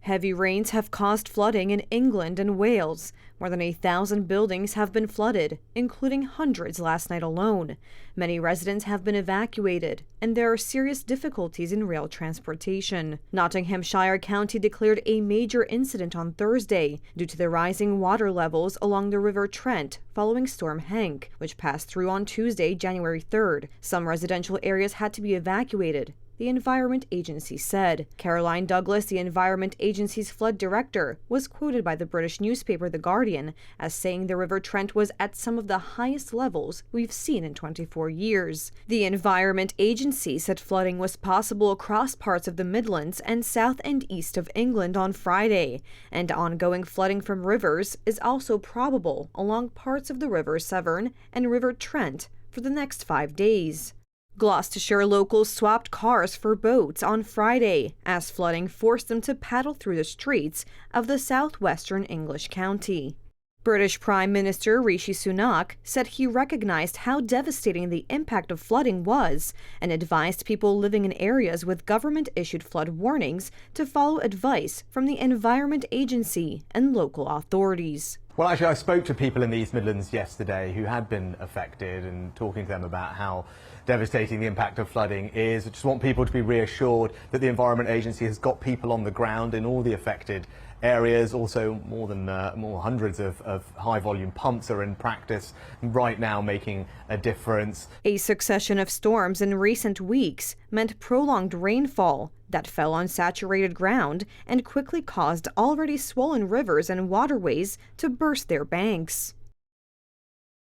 Heavy rains have caused flooding in England and Wales. More than 1,000 buildings have been flooded, including hundreds last night alone. Many residents have been evacuated, and there are serious difficulties in rail transportation. Nottinghamshire County declared a major incident on Thursday due to the rising water levels along the River Trent following Storm Hank, which passed through on Tuesday, January 3rd. Some residential areas had to be evacuated, the Environment Agency said. Caroline Douglas, the Environment Agency's flood director, was quoted by the British newspaper The Guardian as saying the River Trent was at some of the highest levels we've seen in 24 years. The Environment Agency said flooding was possible across parts of the Midlands and south and east of England on Friday, and ongoing flooding from rivers is also probable along parts of the River Severn and River Trent for the next 5 days. Gloucestershire locals swapped cars for boats on Friday as flooding forced them to paddle through the streets of the southwestern English county. British Prime Minister Rishi Sunak said he recognized how devastating the impact of flooding was and advised people living in areas with government-issued flood warnings to follow advice from the Environment Agency and local authorities. Well, actually, I spoke to people in the East Midlands yesterday who had been affected and talking to them about how devastating the impact of flooding is. I just want people to be reassured that the Environment Agency has got people on the ground in all the affected areas. Also, more hundreds of high-volume pumps are in practice right now, making a difference. A succession of storms in recent weeks meant prolonged rainfall that fell on saturated ground and quickly caused already swollen rivers and waterways to burst their banks.